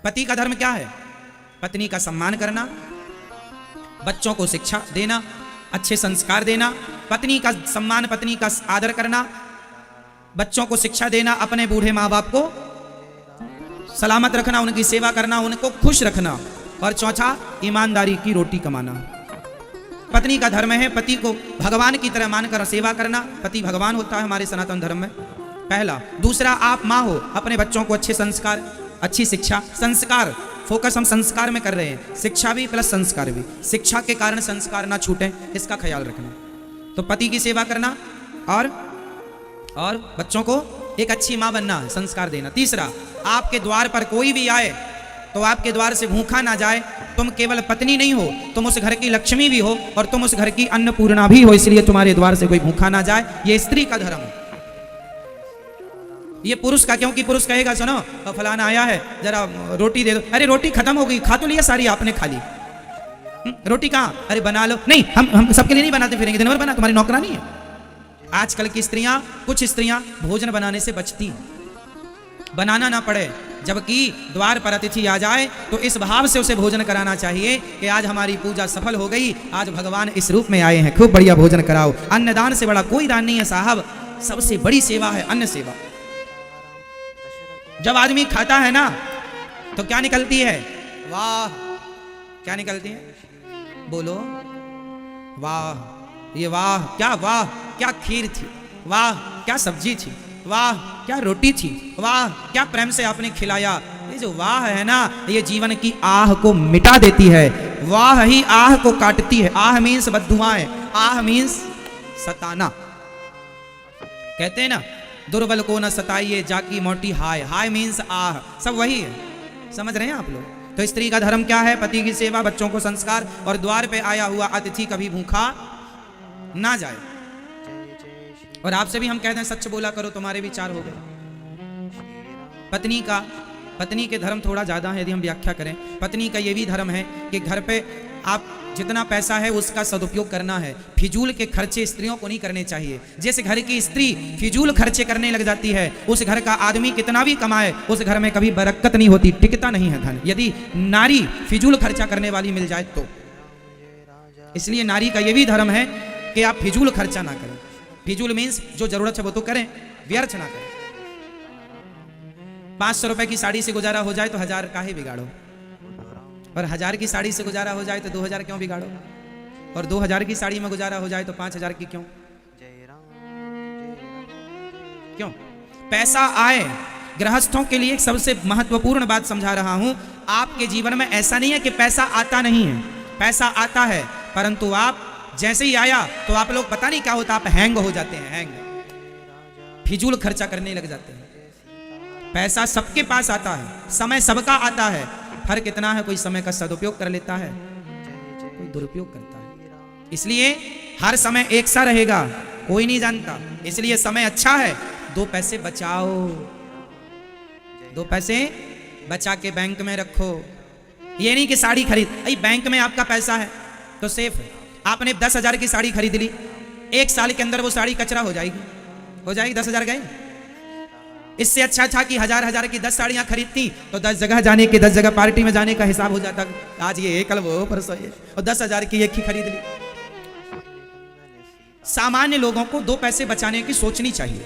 पति का धर्म क्या है? पत्नी का सम्मान करना, बच्चों को शिक्षा देना, अच्छे संस्कार देना, पत्नी का सम्मान, पत्नी का आदर करना, बच्चों को शिक्षा देना, अपने बूढ़े माँ बाप को सलामत रखना, उनकी सेवा करना, उनको खुश रखना, और चौथा ईमानदारी की रोटी कमाना। पत्नी का धर्म है पति को भगवान की तरह मानकर सेवा करना। पति भगवान होता है हमारे सनातन धर्म में, पहला। दूसरा, आप माँ हो, अपने बच्चों को अच्छे संस्कार, अच्छी शिक्षा, संस्कार, फोकस हम संस्कार में कर रहे हैं, शिक्षा भी प्लस संस्कार भी, शिक्षा के कारण संस्कार ना छूटें, इसका ख्याल रखना। तो पति की सेवा करना और बच्चों को एक अच्छी माँ बनना, संस्कार देना। तीसरा, आपके द्वार पर कोई भी आए तो आपके द्वार से भूखा ना जाए। तुम केवल पत्नी नहीं हो, तुम उस घर की लक्ष्मी भी हो और तुम उस घर की अन्नपूर्णा भी हो, इसलिए तुम्हारे द्वार से कोई भूखा ना जाए। ये स्त्री का धर्म है। ये पुरुष का, क्योंकि पुरुष कहेगा सुनो फलाना आया है जरा रोटी दे दो, अरे रोटी खत्म हो गई, खा तो लिया सारी आपने, खा ली, रोटी कहाँ, अरे बना लो, नहीं हम सबके लिए नहीं बनाते फिरेंगे, दिन भर बना, तुम्हारी नौकरानी है। आजकल की स्त्रियां, कुछ स्त्रियां भोजन बनाने से बचती, बनाना ना पड़े, जबकि द्वार पर अतिथि आ जाए तो इस भाव से उसे भोजन कराना चाहिए कि आज हमारी पूजा सफल हो गई, आज भगवान इस रूप में आए हैं, खूब बढ़िया भोजन कराओ। अन्नदान से बड़ा कोई दान नहीं है साहब, सबसे बड़ी सेवा है अन्न सेवा। जब आदमी खाता है ना तो क्या निकलती है? वाह, क्या निकलती है? बोलो वाह। ये वाह क्या खीर थी, वाह क्या सब्जी थी, वाह क्या रोटी थी, वाह क्या प्रेम से आपने खिलाया। ये जो वाह है ना, ये जीवन की आह को मिटा देती है, वाह ही आह को काटती है। आह मीन्स बद्दुआएं, आह मीन्स सताना। कहते हैं ना, दुर्बल को न सताइए जाकी मोटी हाय, हाय मीन्स आह, सब वही है। समझ रहे हैं आप लोग? तो स्त्री का धर्म क्या है? पति की सेवा, बच्चों को संस्कार, और द्वार पे आया हुआ अतिथि कभी भूखा ना जाए। और आपसे भी हम कहते हैं सच बोला करो, तुम्हारे विचार हो गए। पत्नी के धर्म थोड़ा ज्यादा है। यदि हम व्याख्या करें, पत्नी का ये भी धर्म है कि घर पे आप जितना पैसा है उसका सदुपयोग करना है, फिजूल के खर्चे स्त्रियों को नहीं करने चाहिए। जैसे घर की स्त्री फिजूल खर्चे करने लग जाती है, उस घर का आदमी कितना भी कमाए उस घर में कभी बरकत नहीं होती, टिकता नहीं है धन, यदि नारी फिजूल खर्चा करने वाली मिल जाए तो। इसलिए नारी का ये भी धर्म है कि आप फिजूल खर्चा ना करें। फिजूल मीन्स जो जरूरत है वो तो करें, व्यर्थ ना करें। 500 रुपए की साड़ी से गुजारा हो जाए तो 1000 का ही बिगाड़ो, और 1000 की साड़ी से गुजारा हो जाए तो 2000 क्यों बिगाड़ो, और 2000 की साड़ी में गुजारा हो जाए तो 5000 की क्यों? पैसा आए, गृहस्थों के लिए एक सबसे महत्वपूर्ण बात समझा रहा हूं। आपके जीवन में ऐसा नहीं है कि पैसा आता नहीं है, पैसा आता है, परंतु आप जैसे ही आया तो आप लोग पता नहीं क्या होता, आप हैंग हो जाते हैं, हैंग, फिजूल खर्चा करने लग जाते हैं। पैसा सबके पास आता है, समय सबका आता है, फर्क इतना है कोई समय का सदुपयोग कर लेता है, कोई दुरुपयोग करता है। इसलिए हर समय एक सा रहेगा कोई नहीं जानता, इसलिए समय अच्छा है, 2 पैसे बचाओ, 2 पैसे बचा के बैंक में रखो। ये नहीं कि साड़ी खरीद, अरे बैंक में आपका पैसा है तो सेफ है। आपने 10,000 की साड़ी खरीद ली, 1 साल के अंदर वो साड़ी कचरा हो जाएगी, 10,000 गए। इससे अच्छा था कि 1000 की 10 साड़ियां खरीदती तो 10 जगह जाने के, 10 जगह पार्टी में जाने का हिसाब हो जाता, आज ये कल वो परसों ये, और 10,000 की एक ही खरीद ली। सामान्य लोगों को 2 पैसे बचाने की सोचनी चाहिए।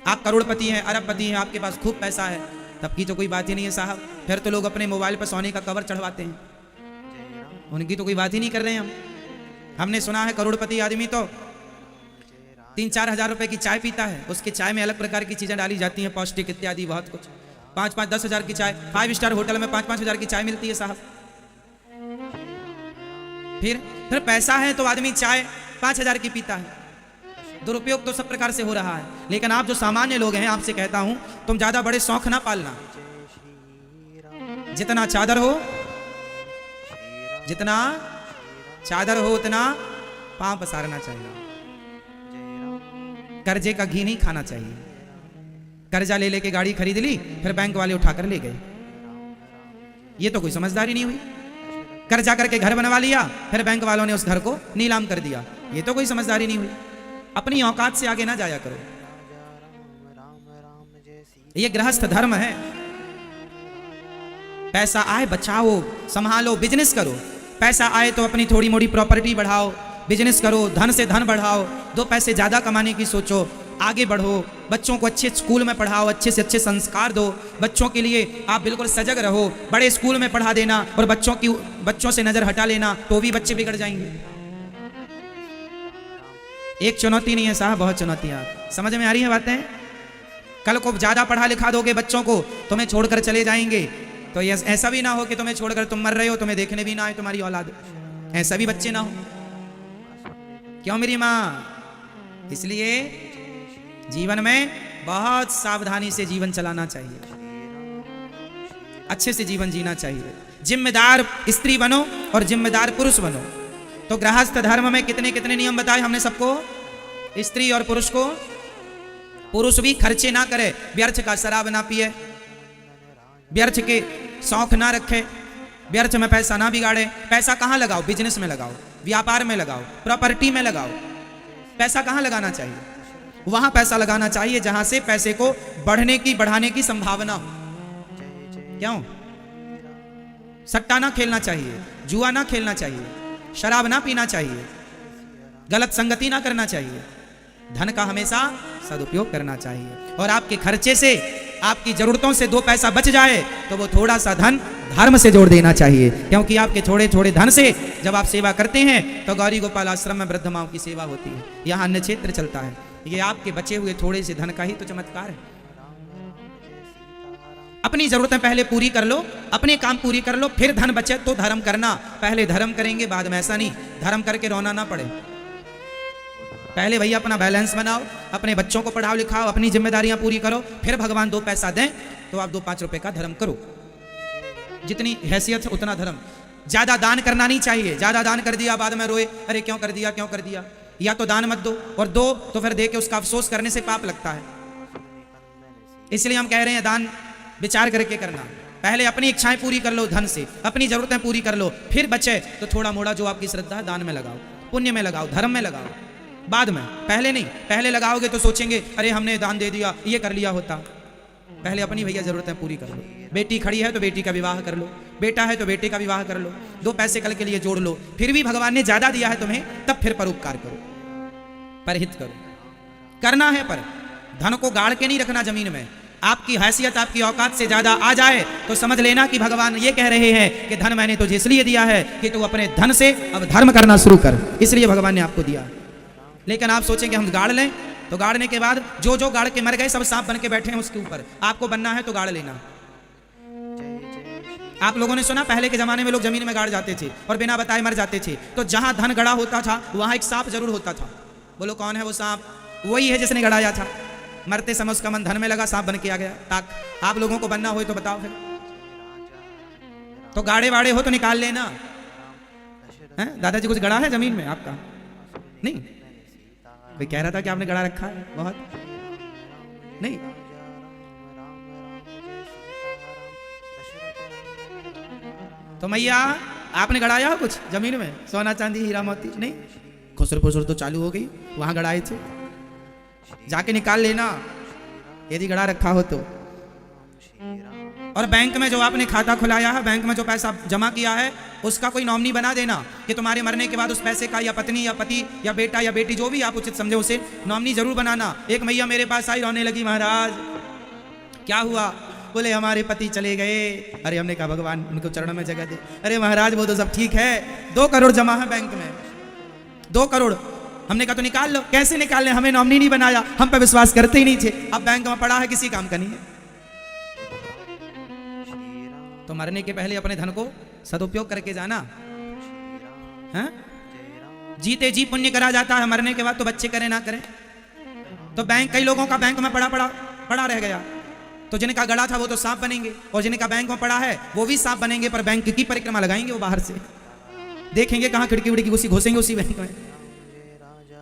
आप करोड़पति हैं, अरबपति हैं, आपके पास खूब पैसा है, तब की तो कोई बात ही नहीं है साहब। फिर तो लोग अपने मोबाइल पर सोने का कवर चढ़वाते हैं, उनकी तो कोई बात ही नहीं कर रहे हैं हम। हमने सुना है करोड़पति आदमी तो 3-4 हजार रुपए की चाय पीता है, उसके चाय में अलग प्रकार की चीजें डाली जाती हैं, पौष्टिक इत्यादि बहुत कुछ। 5-5, 10 हजार की चाय, 5 स्टार होटल में 5-5 हजार की चाय मिलती है साहब। फिर पैसा है तो आदमी चाय 5 हजार की पीता है। दुरुपयोग तो सब प्रकार से हो रहा है। लेकिन आप जो सामान्य लोग हैं, आपसे कहता हूं तुम ज्यादा बड़े शौक ना पालना। जितना चादर हो उतना पांव पसारना चाहिए। कर्जे का घी नहीं खाना चाहिए। कर्जा ले लेके गाड़ी खरीद ली, फिर बैंक वाले उठाकर ले गए, ये तो कोई समझदारी नहीं हुई। कर्जा करके घर बनवा लिया, फिर बैंक वालों ने उस घर को नीलाम कर दिया, ये तो कोई समझदारी नहीं हुई। अपनी औकात से आगे ना जाया करो, ये गृहस्थ धर्म है। पैसा आए बचाओ, संभालो, बिजनेस करो। पैसा आए तो अपनी थोड़ी मोड़ी प्रॉपर्टी बढ़ाओ, बिजनेस करो, धन से धन बढ़ाओ, 2 पैसे ज़्यादा कमाने की सोचो, आगे बढ़ो। बच्चों को अच्छे स्कूल में पढ़ाओ, अच्छे से अच्छे संस्कार दो। बच्चों के लिए आप बिल्कुल सजग रहो। बड़े स्कूल में पढ़ा देना और बच्चों से नज़र हटा लेना तो भी बच्चे बिगड़ जाएंगे। एक चुनौती नहीं है साहब, बहुत चुनौतियाँ। समझ में आ रही है बातें? कल को ज़्यादा पढ़ा लिखा दोगे बच्चों को, तुम्हें छोड़कर चले जाएंगे, तो ऐसा भी ना हो कि तुम्हें छोड़कर तुम मर रहे हो, तुम्हें देखने भी ना आए तुम्हारी औलाद, ऐसा भी बच्चे ना हो। क्यों मेरी माँ? इसलिए जीवन में बहुत सावधानी से जीवन चलाना चाहिए, अच्छे से जीवन जीना चाहिए। जिम्मेदार स्त्री बनो और जिम्मेदार पुरुष बनो। तो गृहस्थ धर्म में कितने कितने नियम बताए हमने सबको, स्त्री और पुरुष को। पुरुष भी खर्चे ना करे, व्यर्थ का शराब ना पिए, व्यर्थ के शौक ना रखे, व्यर्थ में पैसा ना बिगाड़े। पैसा कहाँ लगाओ? बिजनेस में लगाओ, व्यापार में लगाओ, प्रॉपर्टी में लगाओ। पैसा कहाँ लगाना चाहिए? वहां पैसा लगाना चाहिए जहां से पैसे को बढ़ाने की संभावना हो। क्यों? सट्टा ना खेलना चाहिए, जुआ ना खेलना चाहिए, शराब ना पीना चाहिए, गलत संगति ना करना चाहिए। धन का हमेशा सदुपयोग करना चाहिए। और आपके खर्चे से, आपकी जरूरतों से 2 पैसा बच जाए तो वो थोड़ा सा धन धर्म से जोड़ देना चाहिए। क्योंकि आपके थोड़े थोड़े धन से जब आप सेवा करते हैं तो गौरी गोपाल आश्रम में वृद्ध माओं की सेवा होती है, यहाँ अन्य क्षेत्र चलता है। ये आपके बचे हुए थोड़े से धन का ही तो चमत्कार है। अपनी जरूरतें पहले पूरी कर लो, अपने काम पूरी कर लो, फिर धन बचे तो धर्म करना। पहले धर्म करेंगे बाद में, ऐसा नहीं धर्म करके रोना ना पड़े। पहले भैया अपना बैलेंस बनाओ, अपने बच्चों को पढ़ाओ लिखाओ, अपनी जिम्मेदारियां पूरी करो, फिर भगवान 2 पैसा दें तो आप 2-5 रुपए का धर्म करो। जितनी हैसियत है उतना धर्म। ज्यादा दान करना नहीं चाहिए। ज्यादा दान कर दिया बाद में रोए, अरे क्यों कर दिया, क्यों कर दिया। या तो दान मत दो, और दो तो फिर दे के उसका अफसोस करने से पाप लगता है। इसलिए हम कह रहे हैं दान विचार करके करना। पहले अपनी इच्छाएं पूरी कर लो धन से, अपनी जरूरतें पूरी कर लो, फिर बचे तो थोड़ा मोड़ा जो आपकी श्रद्धा है दान में लगाओ, पुण्य में लगाओ, धर्म में लगाओ। बाद में, पहले नहीं। पहले लगाओगे तो सोचेंगे अरे हमने दान दे दिया, ये कर लिया होता। पहले अपनी भैया जरूरतें पूरी कर लो। बेटी खड़ी है तो बेटी का विवाह कर लो, बेटा है तो बेटे का विवाह कर लो, 2 पैसे कल के लिए जोड़ लो। फिर भी भगवान ने ज्यादा दिया है तुम्हें, तब फिर परोपकार करो, परहित करो। करना है पर धन को गाड़ के नहीं रखना जमीन में। आपकी हैसियत, आपकी औकात से ज्यादा आ जाए तो समझ लेना कि भगवान ये कह रहे हैं कि धन मैंने तुझे इसलिए दिया है कि तू अपने धन से अब धर्म करना शुरू कर, इसलिए भगवान ने आपको दिया। लेकिन आप सोचेंगे हम गाड़ लें, तो गाड़ने के बाद जो जो गाड़ के मर गए सब सांप बन के बैठे हैं उसके ऊपर। आपको बनना है तो गाड़ लेना। आप लोगों ने सुना पहले के जमाने में लोग जमीन में गाड़ जाते थे और बिना बताए मर जाते थे, तो जहां धन गड़ा होता था वहां एक सांप जरूर होता था। बोलो कौन है वो सांप? वही है जिसने गड़ाया था। मरते समय उसका मन धन में लगा, सांप बन के आ गया। ताक आप लोगों को बनना हो तो बताओ फिर। तो गाड़े वाड़े हो तो निकाल लेना। हैं दादाजी कुछ गड़ा है जमीन में आपका? नहीं। कोई कह रहा था कि आपने गड़ा रखा है बहुत? नहीं। तो मैया आपने गड़ाया हो कुछ जमीन में? सोना चांदी हीरा मोती? नहीं। खुसर फुसर तो चालू हो गई, वहां गड़ाए थे, जाके निकाल लेना यदि गड़ा रखा हो तो। और बैंक में जो आपने खाता खुलाया है, बैंक में जो पैसा जमा किया है, उसका कोई नॉमिनी बना देना कि तुम्हारे मरने के बाद उस पैसे का या पत्नी या पति या बेटा या बेटी जो भी आप उचित समझे उसे नॉमिनी जरूर बनाना। एक मैया मेरे पास आई, रोने लगी, महाराज क्या हुआ? बोले हमारे पति चले गए। अरे हमने कहा भगवान उनको चरणों में जगह दे। अरे महाराज वो तो सब ठीक है, 2 करोड़ जमा है बैंक में, 2 करोड़। हमने कहा तो निकाल लो। कैसे निकाल लें, हमें नॉमिनी नहीं बनाया, हम पे विश्वास करते ही नहीं थे। अब बैंक में पड़ा है, किसी काम का नहीं है। तो मरने के पहले अपने धन को सदुपयोग करके जाना। हैं? जीते जी पुण्य करा जाता है, मरने के बाद तो बच्चे करें ना करें। तो बैंक, कई लोगों का बैंक में पड़ा रह गया, तो जिनका गड़ा था वो तो सांप बनेंगे, और जिनका बैंक में पड़ा है वो भी सांप बनेंगे, पर बैंक की परिक्रमा लगाएंगे वो बाहर से। देखेंगे कहाँ खिड़की विड़की घुसेंगे उसी बैंक में।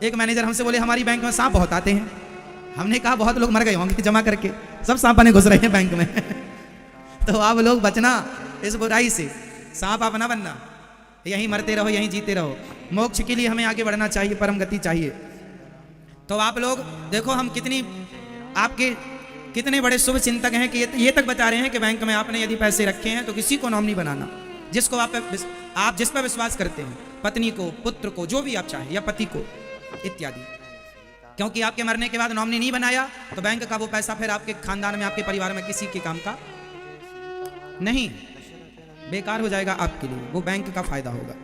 एक मैनेजर हमसे बोले हमारी बैंक में सांप बहुत आते हैं। हमने कहा बहुत लोग मर गए होंगे जमा करके, सब सांप बने घुस रहे हैं बैंक में। तो आप लोग बचना इस बुराई से, सांप आप ना बनना। यहीं मरते रहो, यहीं जीते रहो। मोक्ष के लिए हमें आगे बढ़ना चाहिए, परम गति चाहिए। तो आप लोग देखो हम कितनी आपके कितने बड़े शुभ चिंतक हैं कि ये तक बता रहे हैं कि बैंक में आपने यदि पैसे रखे हैं तो किसी को नॉमिनी बनाना, जिसको आप जिस पर विश्वास करते हैं, पत्नी को, पुत्र को, जो भी आप चाहें, या पति को इत्यादि। क्योंकि आपके मरने के बाद नॉमिनी नहीं बनाया तो बैंक का वो पैसा फिर आपके खानदान में, आपके परिवार में किसी के काम का नहीं, बेकार हो जाएगा आपके लिए, वो बैंक का फायदा होगा।